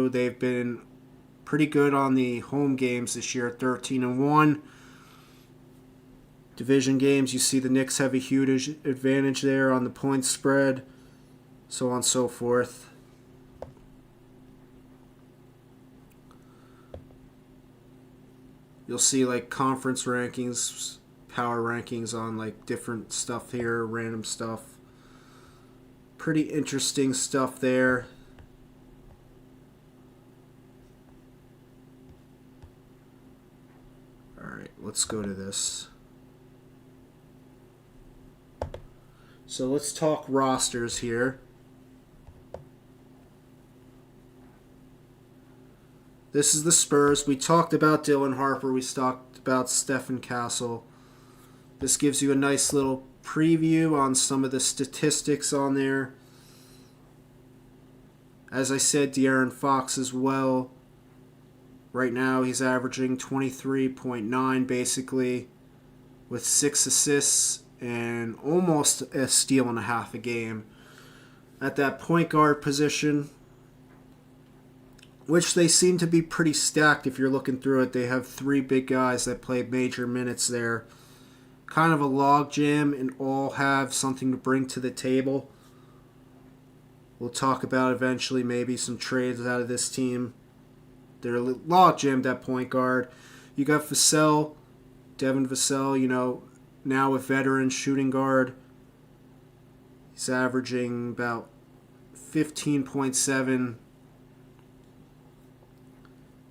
They've been pretty good on the home games this year, 13-1. Division games, you see the Knicks have a huge advantage there on the point spread, so on and so forth. You'll see like conference rankings, power rankings on like different stuff here, random stuff. Pretty interesting stuff there. Alright, let's go to this. So let's talk rosters here. This is the Spurs. We talked about Dylan Harper. We talked about Stephen Castle. This gives you a nice little preview on some of the statistics on there. As I said, De'Aaron Fox as well. Right now he's averaging 23.9 basically, with 6 assists and almost a steal and a half a game. At that point guard position, which they seem to be pretty stacked if you're looking through it. They have 3 big guys that play major minutes there. Kind of a log jam and all have something to bring to the table. We'll talk about eventually maybe some trades out of this team. They're log jammed at point guard. You got Vassell, Devin Vassell, now a veteran shooting guard. He's averaging about 15.7.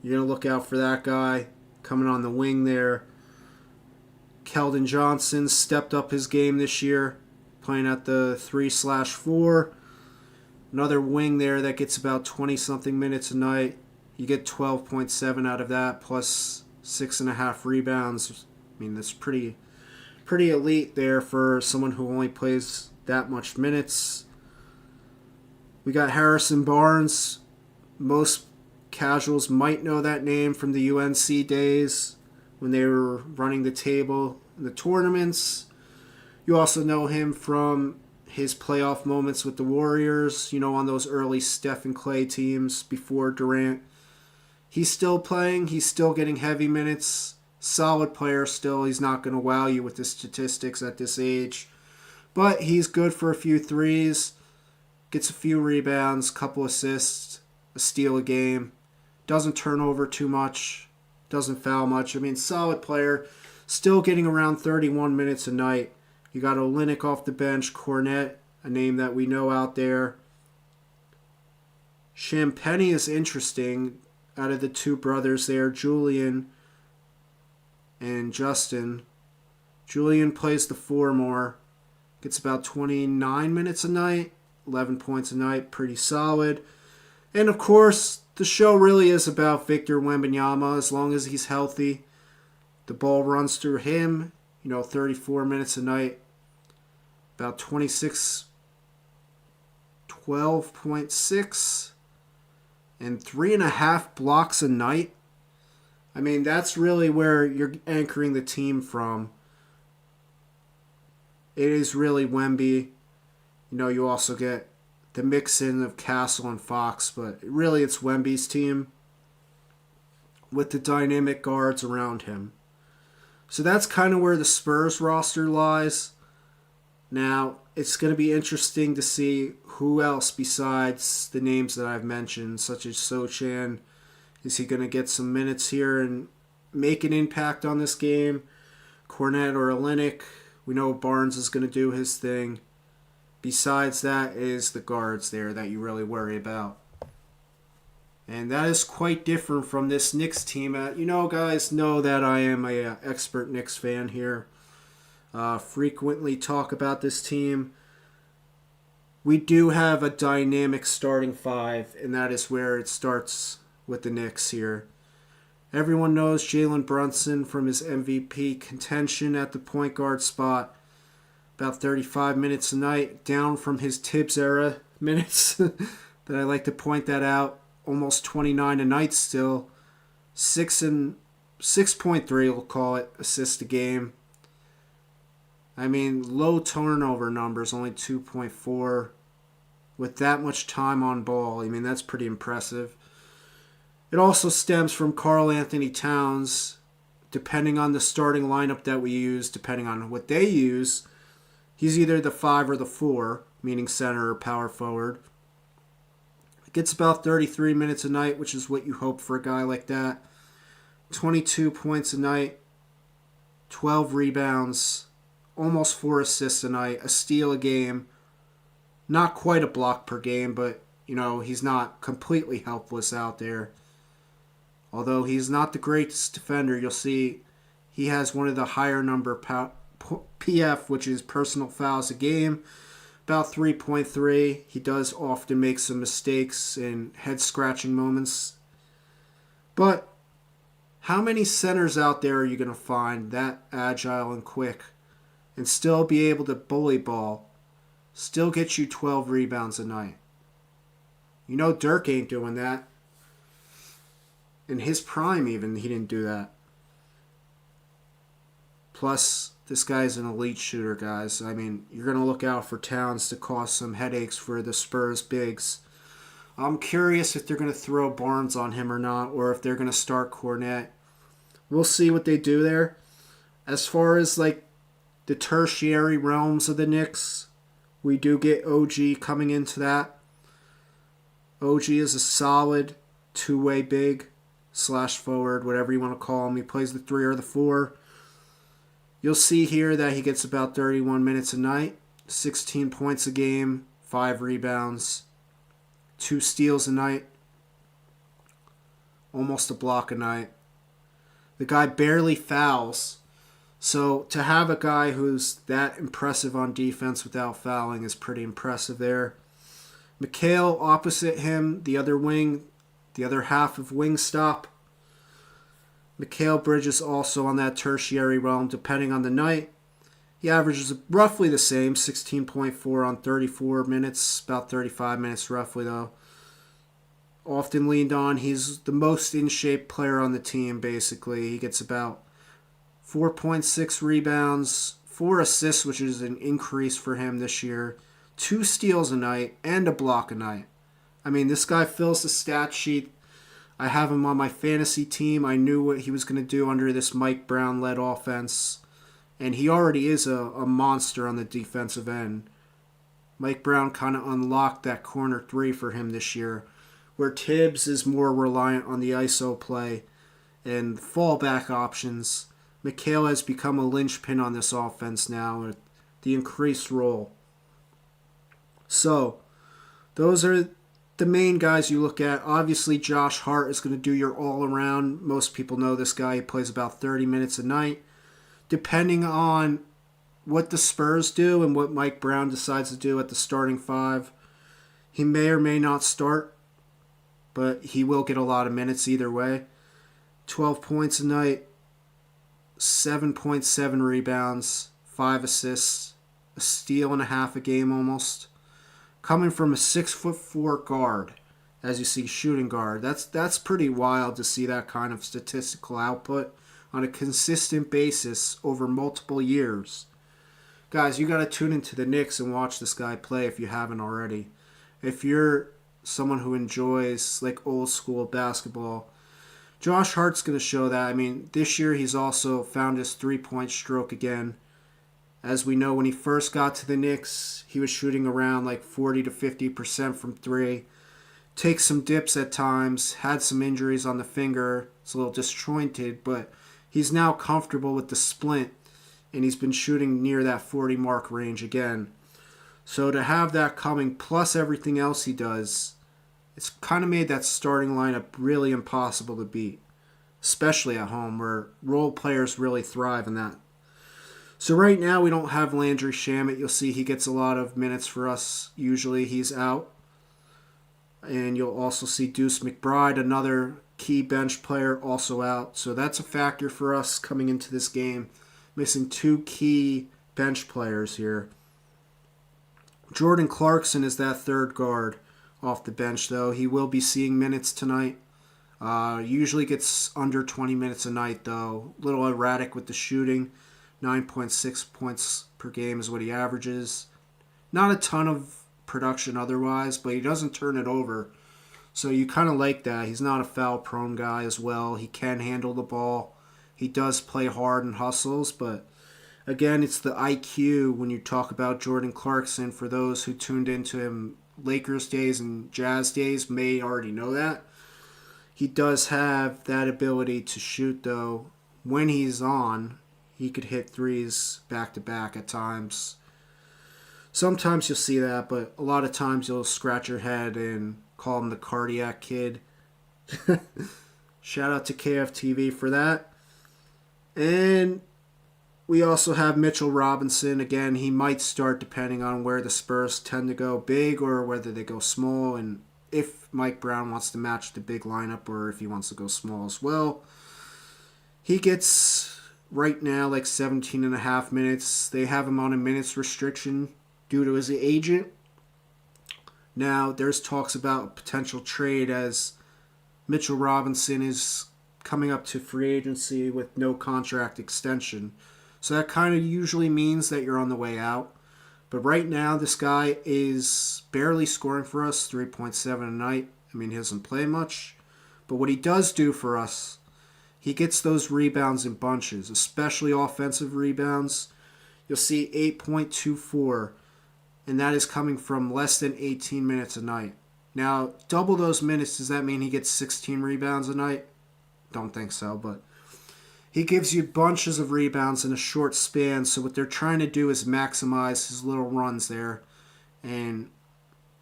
You're going to look out for that guy coming on the wing there. Keldon Johnson stepped up his game this year, playing at the 3/4. Another wing there that gets about 20-something minutes a night. You get 12.7 out of that, plus 6.5 rebounds. I mean, that's pretty elite there for someone who only plays that much minutes. We got Harrison Barnes. Most casuals might know that name from the UNC days when they were running the table in the tournaments. You also know him from his playoff moments with the Warriors, on those early Steph and Clay teams before Durant. He's still playing. He's still getting heavy minutes. Solid player still. He's not going to wow you with the statistics at this age. But he's good for a few threes. Gets a few rebounds, couple assists, a steal a game. Doesn't turn over too much. Doesn't foul much. I mean, solid player. Still getting around 31 minutes a night. You got Olynyk off the bench. Cornette, a name that we know out there. Champagnie is interesting. Out of the 2 brothers there, Julian and Justin. Julian plays the 4 more. Gets about 29 minutes a night. 11 points a night. Pretty solid. And of course, the show really is about Victor Wembanyama as long as he's healthy. The ball runs through him. 34 minutes a night. About 26, 12.6, and 3.5 blocks a night. I mean, that's really where you're anchoring the team from. It is really Wemby. You also get the mix-in of Castle and Fox, but really it's Wemby's team with the dynamic guards around him. So that's kind of where the Spurs roster lies. Now, it's going to be interesting to see who else besides the names that I've mentioned, such as Sochan. Is he going to get some minutes here and make an impact on this game? Cornette or Olynyk? We know Barnes is going to do his thing. Besides that is the guards there that you really worry about. And that is quite different from this Knicks team. Guys know that I am an expert Knicks fan here. Frequently talk about this team. We do have a dynamic starting 5, and that is where it starts with the Knicks here. Everyone knows Jalen Brunson from his MVP contention at the point guard spot. About 35 minutes a night, down from his Tibbs era minutes. That I like to point that out. Almost 29 a night still. 6.3, we'll call it, assists a game. I mean, low turnover numbers, only 2.4. With that much time on ball, I mean, that's pretty impressive. It also stems from Karl Anthony Towns. Depending on the starting lineup that we use, depending on what they use, he's either the 5 or the 4, meaning center or power forward. Gets about 33 minutes a night, which is what you hope for a guy like that. 22 points a night, 12 rebounds, almost 4 assists a night, a steal a game. Not quite a block per game, but, he's not completely helpless out there. Although he's not the greatest defender, you'll see he has one of the higher number PF, which is personal fouls a game, about 3.3. He does often make some mistakes and head-scratching moments. But how many centers out there are you going to find that agile and quick and still be able to bully ball, still get you 12 rebounds a night? Dirk ain't doing that. In his prime, even, he didn't do that. Plus, this guy's an elite shooter, guys. I mean, you're going to look out for Towns to cause some headaches for the Spurs bigs. I'm curious if they're going to throw Barnes on him or not, or if they're going to start Cornet. We'll see what they do there. As far as, the tertiary realms of the Knicks, we do get OG coming into that. OG is a solid two-way big. /forward, whatever you want to call him. He plays the 3 or the 4. You'll see here that he gets about 31 minutes a night, 16 points a game, 5 rebounds, 2 steals a night, almost a block a night. The guy barely fouls. So to have a guy who's that impressive on defense without fouling is pretty impressive there. Mikhail opposite him, the other wing, the other half of Wingstop. Mikal Bridges also on that tertiary realm, depending on the night. He averages roughly the same, 16.4 on 34 minutes, about 35 minutes roughly though. Often leaned on. He's the most in-shape player on the team, basically. He gets about 4.6 rebounds, 4 assists, which is an increase for him this year, 2 steals a night, and a block a night. I mean, this guy fills the stat sheet. I have him on my fantasy team. I knew what he was going to do under this Mike Brown-led offense. And he already is a monster on the defensive end. Mike Brown kind of unlocked that corner 3 for him this year, where Tibbs is more reliant on the ISO play and fallback options. Mikal has become a linchpin on this offense now with the increased role. So, those are the main guys you look at. Obviously, Josh Hart is going to do your all-around. Most people know this guy. He plays about 30 minutes a night. Depending on what the Spurs do and what Mike Brown decides to do at the starting 5, he may or may not start, but he will get a lot of minutes either way. 12 points a night, 7.7 rebounds, 5 assists, a steal and a half a game almost. Coming from a 6'4" guard, as you see, shooting guard. That's pretty wild to see that kind of statistical output on a consistent basis over multiple years. Guys, you got to tune into the Knicks and watch this guy play if you haven't already. If you're someone who enjoys old school basketball, Josh Hart's going to show that. I mean, this year he's also found his 3-point stroke again. As we know, when he first got to the Knicks, he was shooting around 40 to 50% from 3. Takes some dips at times, had some injuries on the finger. It's a little disjointed, but he's now comfortable with the splint, and he's been shooting near that 40 mark range again. So to have that coming, plus everything else he does, it's kind of made that starting lineup really impossible to beat, especially at home where role players really thrive in that. So right now we don't have Landry Shamet. You'll see he gets a lot of minutes for us. Usually he's out. And you'll also see Deuce McBride, another key bench player, also out. So that's a factor for us coming into this game. Missing 2 key bench players here. Jordan Clarkson is that third guard off the bench, though. He will be seeing minutes tonight. Usually gets under 20 minutes a night, though. A little erratic with the shooting. 9.6 points per game is what he averages. Not a ton of production otherwise, but he doesn't turn it over. So you kind of like that. He's not a foul-prone guy as well. He can handle the ball. He does play hard and hustles, but again, it's the IQ when you talk about Jordan Clarkson. For those who tuned into him Lakers days and Jazz days may already know that. He does have that ability to shoot, though. When he's on, he could hit threes back to back at times. Sometimes you'll see that, but a lot of times you'll scratch your head and call him the cardiac kid. Shout out to KFTV for that. And we also have Mitchell Robinson. Again, he might start depending on where the Spurs tend to go big or whether they go small, and if Mike Brown wants to match the big lineup or if he wants to go small as well. He gets right now like 17 and a half minutes. They have him on a minutes restriction due to his agent. Now, there's talks about a potential trade as Mitchell Robinson is coming up to free agency with no contract extension. So that kind of usually means that you're on the way out. But right now, this guy is barely scoring for us, 3.7 a night. I mean, he doesn't play much. But what he does do for us, he gets those rebounds in bunches, especially offensive rebounds. You'll see 8.24, and that is coming from less than 18 minutes a night. Now, double those minutes, does that mean he gets 16 rebounds a night? Don't think so, but he gives you bunches of rebounds in a short span, so what they're trying to do is maximize his little runs there and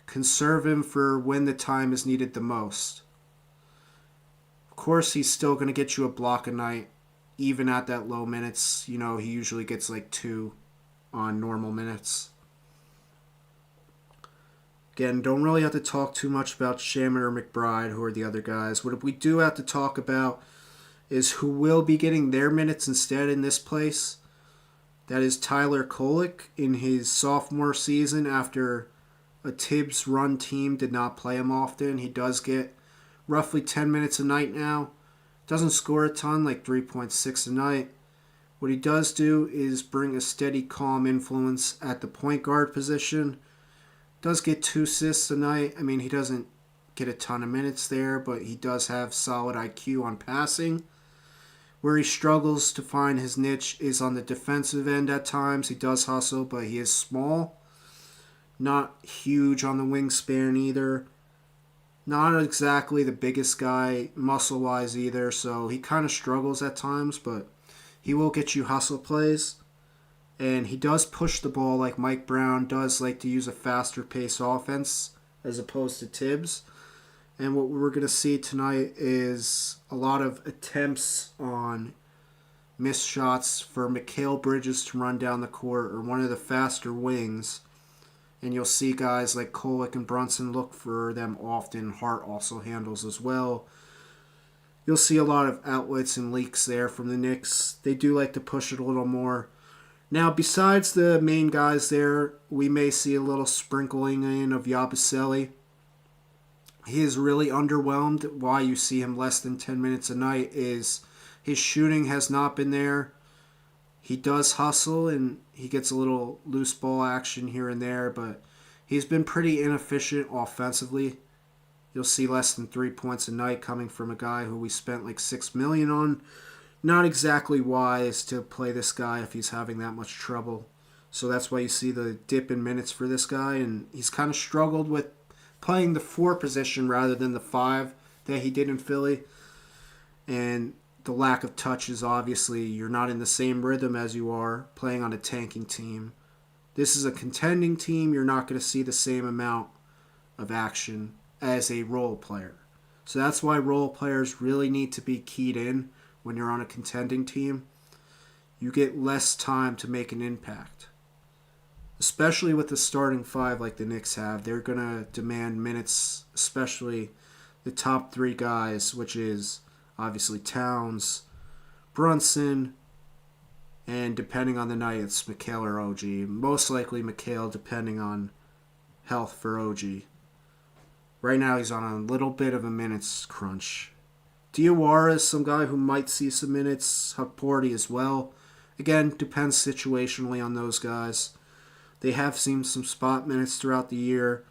conserve him for when the time is needed the most. Of course, he's still going to get you a block a night, even at that low minutes. You know, he usually gets like 2 on normal minutes. Again, don't really have to talk too much about Shaman or McBride, who are the other guys. What we do have to talk about is who will be getting their minutes instead in this place. That is Tyler Kolek in his sophomore season after a Tibbs run team did not play him often. He does get roughly 10 minutes a night now. Doesn't score a ton, like 3.6 a night. What he does do is bring a steady, calm influence at the point guard position. Does get 2 assists a night. I mean, he doesn't get a ton of minutes there, but he does have solid IQ on passing. Where he struggles to find his niche is on the defensive end at times. He does hustle, but he is small. Not huge on the wingspan either. Not exactly the biggest guy muscle-wise either, so he kind of struggles at times, but he will get you hustle plays. And he does push the ball like Mike Brown does like to use a faster pace offense as opposed to Tibbs. And what we're going to see tonight is a lot of attempts on missed shots for Mikal Bridges to run down the court or one of the faster wings. And you'll see guys like Kolek and Brunson look for them often. Hart also handles as well. You'll see a lot of outlets and leaks there from the Knicks. They do like to push it a little more. Now, besides the main guys there, we may see a little sprinkling in of Yabusele. He is really underwhelmed. Why you see him less than 10 minutes a night is his shooting has not been there. He does hustle and he gets a little loose ball action here and there, but he's been pretty inefficient offensively. You'll see less than 3 points a night coming from a guy who we spent like $6 million on. Not exactly wise to play this guy if he's having that much trouble. So that's why you see the dip in minutes for this guy, and he's kind of struggled with playing the 4 position rather than the 5 that he did in Philly. And the lack of touches, obviously, you're not in the same rhythm as you are playing on a tanking team. This is a contending team. You're not going to see the same amount of action as a role player. So that's why role players really need to be keyed in when you're on a contending team. You get less time to make an impact. Especially with the starting 5 like the Knicks have. They're going to demand minutes, especially the top 3 guys, which is obviously Towns, Brunson, and depending on the night, it's Mikal or OG. Most likely Mikal, depending on health for OG. Right now he's on a little bit of a minutes crunch. Diawara is some guy who might see some minutes. Hukporti as well. Again, depends situationally on those guys. They have seen some spot minutes throughout the year.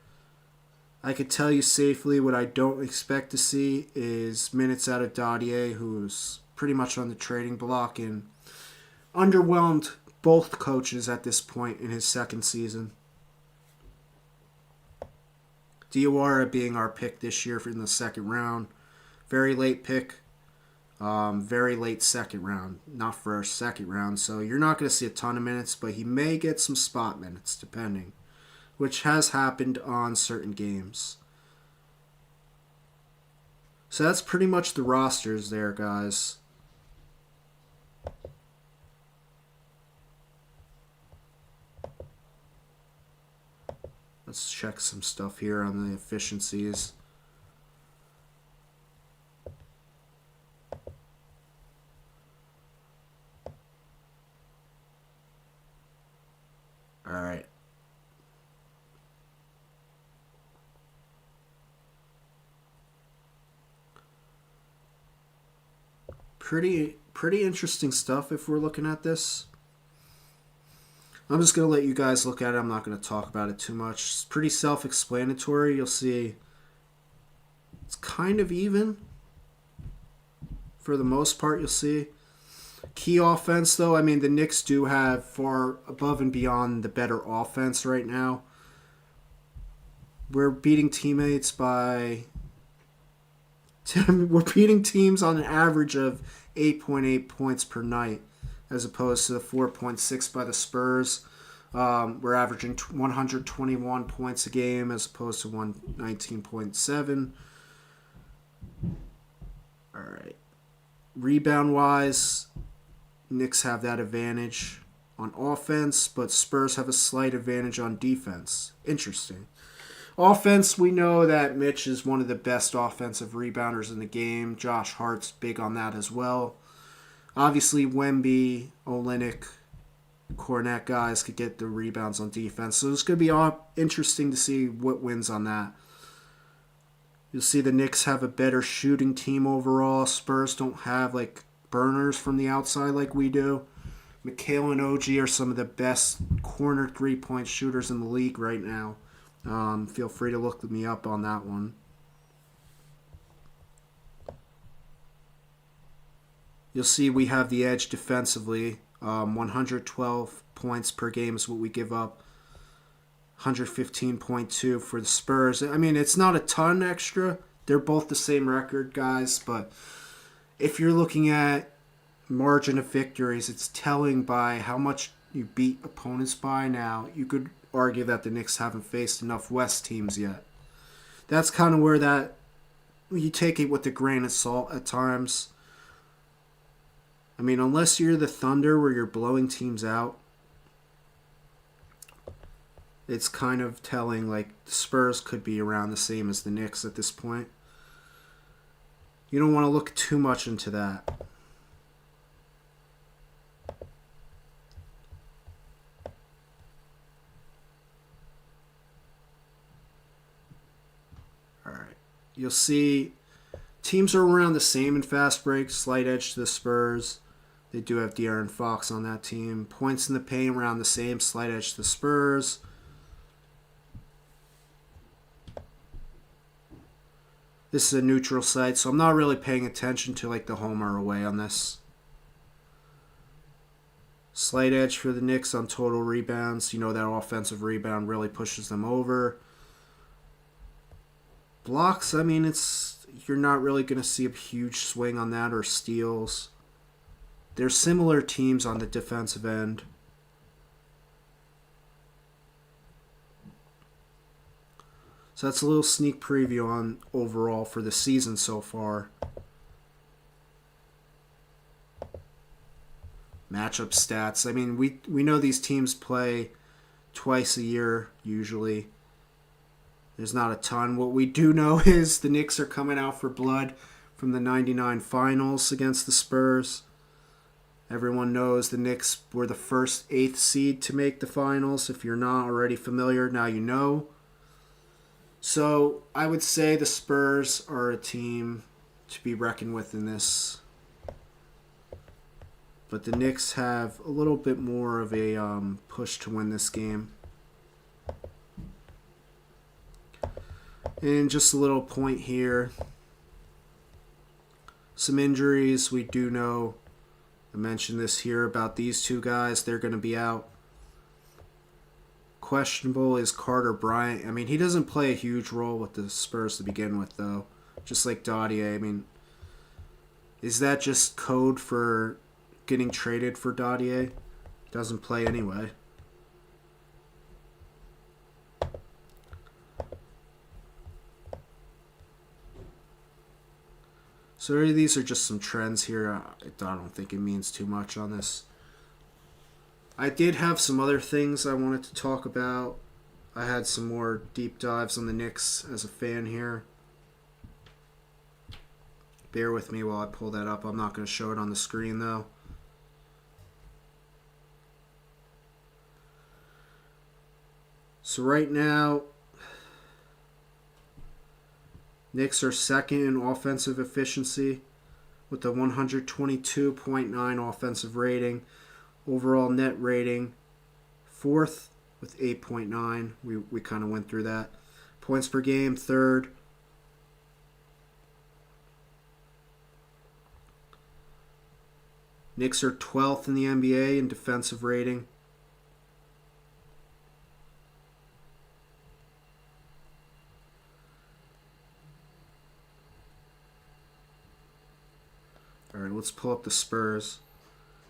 I could tell you safely what I don't expect to see is minutes out of Dadier, who's pretty much on the trading block and underwhelmed both coaches at this point in his second season. Diawara being our pick this year in the second round. Very late pick. Very late second round. Not for our second round. So you're not going to see a ton of minutes, but he may get some spot minutes depending. Which has happened on certain games. So that's pretty much the rosters there, guys. Let's check some stuff here on the efficiencies. All right. Pretty interesting stuff if we're looking at this. I'm just going to let you guys look at it. I'm not going to talk about it too much. It's pretty self-explanatory. You'll see it's kind of even. For the most part, you'll see. Key offense, though, I mean, the Knicks do have far above and beyond the better offense right now. We're beating teammates by... We're beating teams on an average of 8.8 points per night, as opposed to the 4.6 by the Spurs. We're averaging 121 points a game as opposed to 119.7. All right. Rebound-wise, Knicks have that advantage on offense, but Spurs have a slight advantage on defense. Interesting. Offense, we know that Mitch is one of the best offensive rebounders in the game. Josh Hart's big on that as well. Obviously, Wemby, Olynyk, Kornet guys could get the rebounds on defense. So it's going to be interesting to see what wins on that. You'll see the Knicks have a better shooting team overall. Spurs don't have like burners from the outside like we do. Mikhail and OG are some of the best corner three-point shooters in the league right now. Feel free to look me up on that one. You'll see we have the edge defensively. 112 points per game is what we give up. 115.2 for the Spurs. I mean, it's not a ton extra. They're both the same record, guys. But if you're looking at margin of victories, it's telling by how much you beat opponents by now. You could argue that the Knicks haven't faced enough West teams yet. That's kind of where that you take it with a grain of salt at times. I mean, unless you're the Thunder where you're blowing teams out, it's kind of telling like the Spurs could be around the same as the Knicks at this point. You don't want to look too much into that. You'll see teams are around the same in fast break, slight edge to the Spurs. They do have De'Aaron Fox on that team. Points in the paint around the same, slight edge to the Spurs. This is a neutral site, so I'm not really paying attention to like the home or away on this. Slight edge for the Knicks on total rebounds. You know that offensive rebound really pushes them over. Blocks, I mean, you're not really going to see a huge swing on that or steals. They're similar teams on the defensive end. So that's a little sneak preview on overall for the season so far. Matchup stats. I mean, we know these teams play twice a year usually. There's not a ton. What we do know is the Knicks are coming out for blood from the 99 finals against the Spurs. Everyone knows the Knicks were the first 8th seed to make the finals. If you're not already familiar, now you know. So I would say the Spurs are a team to be reckoned with in this. But the Knicks have a little bit more of a push to win this game. And just a little point here. Some injuries. We do know, I mentioned this here about these two guys. They're going to be out. Questionable is Carter Bryant. I mean, he doesn't play a huge role with the Spurs to begin with, though. Just like Dottier. I mean, is that just code for getting traded for Dottier? Doesn't play anyway. So these are just some trends here. I don't think it means too much on this. I did have some other things I wanted to talk about. I had some more deep dives on the Knicks as a fan here. Bear with me while I pull that up. I'm not going to show it on the screen, though. So right now, Knicks are second in offensive efficiency with a 122.9 offensive rating. Overall net rating, fourth with 8.9. We kind of went through that. Points per game, third. Knicks are 12th in the NBA in defensive rating. All right, let's pull up the Spurs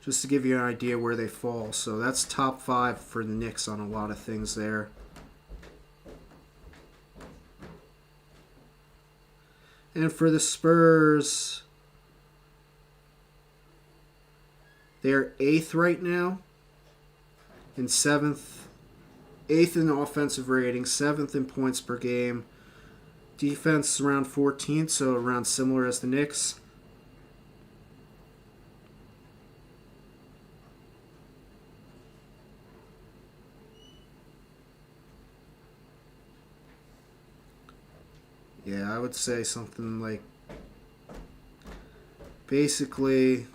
just to give you an idea where they fall. So that's top 5 for the Knicks on a lot of things there. And for the Spurs, they're 8th right now and 7th. 8th in offensive rating, 7th in points per game. Defense around 14th, so around similar as the Knicks. Yeah, I would say something like, basically,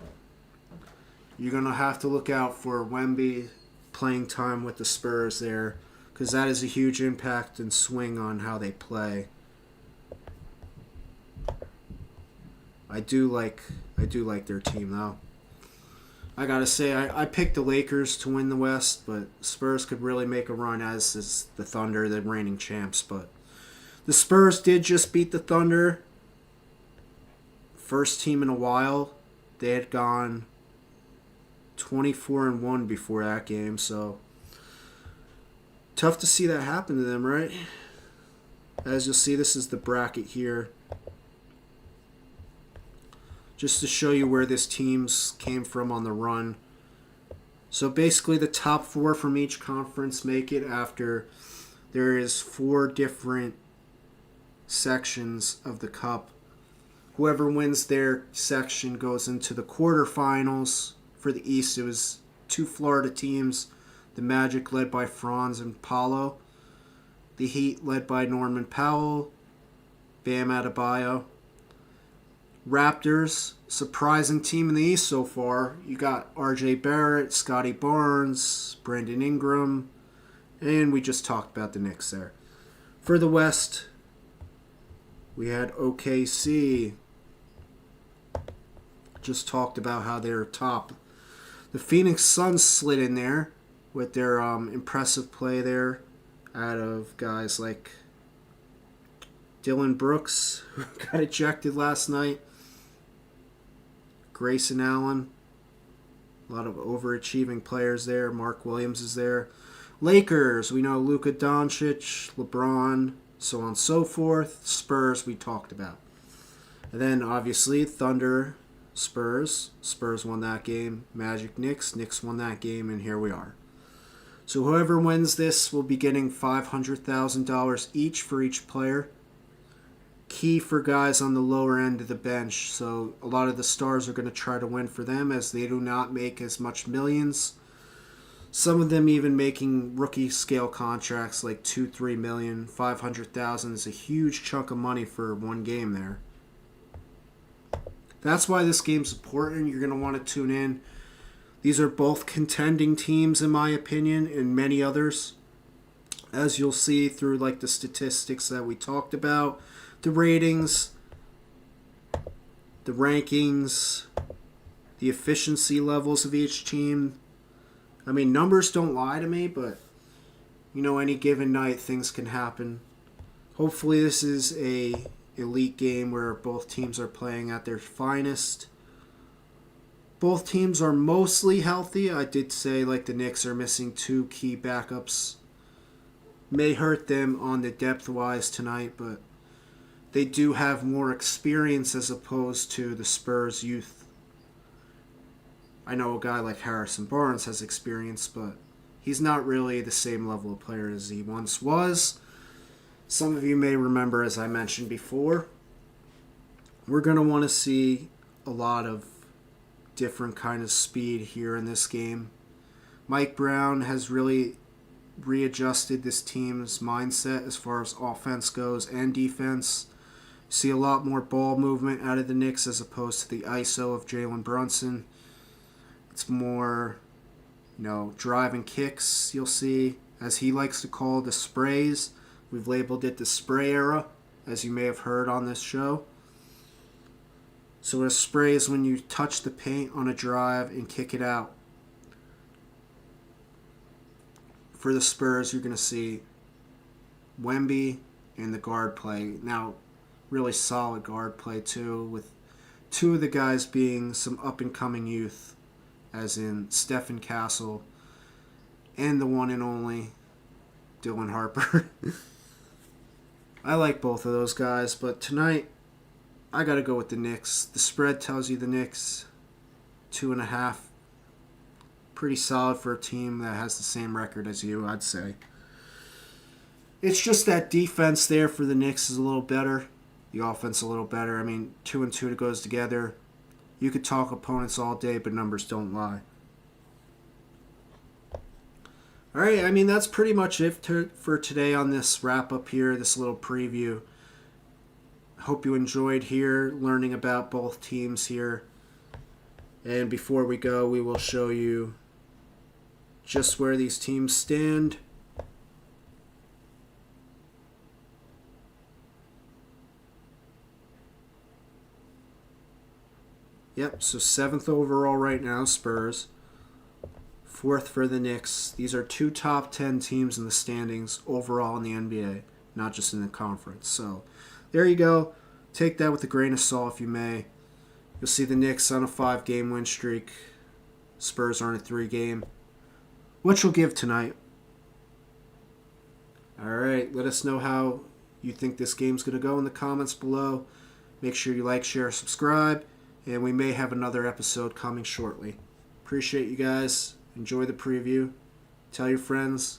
you're going to have to look out for Wemby playing time with the Spurs there, because that is a huge impact and swing on how they play. I do like their team, though. I got to say, I picked the Lakers to win the West, but Spurs could really make a run, as is the Thunder, the reigning champs, but the Spurs did just beat the Thunder. First team in a while. They had gone 24-1 before that game, so tough to see that happen to them, right? As you'll see, this is the bracket here. Just to show you where this teams came from on the run. So basically the top 4 from each conference make it after there is 4 different sections of the cup. Whoever wins their section goes into the quarterfinals. For the East, it was 2 Florida teams. The Magic, led by Franz and Paolo. The Heat, led by Norman Powell, Bam Adebayo. Raptors, surprising team in the East so far. You got R.J. Barrett, Scotty Barnes, Brandon Ingram, and we just talked about the Knicks there. For the West, we had OKC. Just talked about how they're top. The Phoenix Suns slid in there with their impressive play there out of guys like Dylan Brooks, who got ejected last night, Grayson Allen, a lot of overachieving players there. Mark Williams is there. Lakers, we know Luka Doncic, LeBron, so on and so forth. Spurs, we talked about. And then, obviously, Thunder, Spurs. Spurs won that game. Magic, Knicks. Knicks won that game, and here we are. So whoever wins this will be getting $500,000 each for each player. Key for guys on the lower end of the bench. So a lot of the stars are going to try to win for them, as they do not make as much millions. Some of them even making rookie scale contracts like $2-3 million. $500,000 is a huge chunk of money for one game there. That's why this game's important. You're going to want to tune in. These are both contending teams, in my opinion, and many others. as you'll see through like the statistics that we talked about, the ratings, the rankings, the efficiency levels of each team. I mean, numbers don't lie to me, but any given night things can happen. Hopefully this is a elite game where both teams are playing at their finest. Both teams are mostly healthy. I did say like the Knicks are missing 2 key backups. May hurt them on the depth-wise tonight, but they do have more experience as opposed to the Spurs youth. I know a guy like Harrison Barnes has experience, but he's not really the same level of player as he once was. Some of you may remember, as I mentioned before, we're going to want to see a lot of different kind of speed here in this game. Mike Brown has really readjusted this team's mindset as far as offense goes and defense. See a lot more ball movement out of the Knicks as opposed to the ISO of Jalen Brunson. It's more, drive and kicks, you'll see, as he likes to call the sprays. We've labeled it the spray era, as you may have heard on this show. So a spray is when you touch the paint on a drive and kick it out. For the Spurs, you're going to see Wemby and the guard play. Now, really solid guard play, too, with 2 of the guys being some up-and-coming youth, as in Stephen Castle and the one and only Dylan Harper. I like both of those guys, but tonight I got to go with the Knicks. The spread tells you the Knicks 2.5. Pretty solid for a team that has the same record as you, I'd say. It's just that defense there for the Knicks is a little better. The offense a little better. I mean, 2 and 2 goes together. You could talk opponents all day, but numbers don't lie. All right, I mean, that's pretty much it for today on this wrap-up here, this little preview. Hope you enjoyed here, learning about both teams here. And before we go, we will show you just where these teams stand. Yep, so 7th overall right now, Spurs. 4th for the Knicks. These are 2 top 10 teams in the standings overall in the NBA, not just in the conference. So there you go. Take that with a grain of salt if you may. You'll see the Knicks on a 5-game win streak. Spurs are on a 3-game. What you'll give tonight. All right, let us know how you think this game's going to go in the comments below. Make sure you like, share, subscribe, and we may have another episode coming shortly. Appreciate you guys. Enjoy the preview. Tell your friends.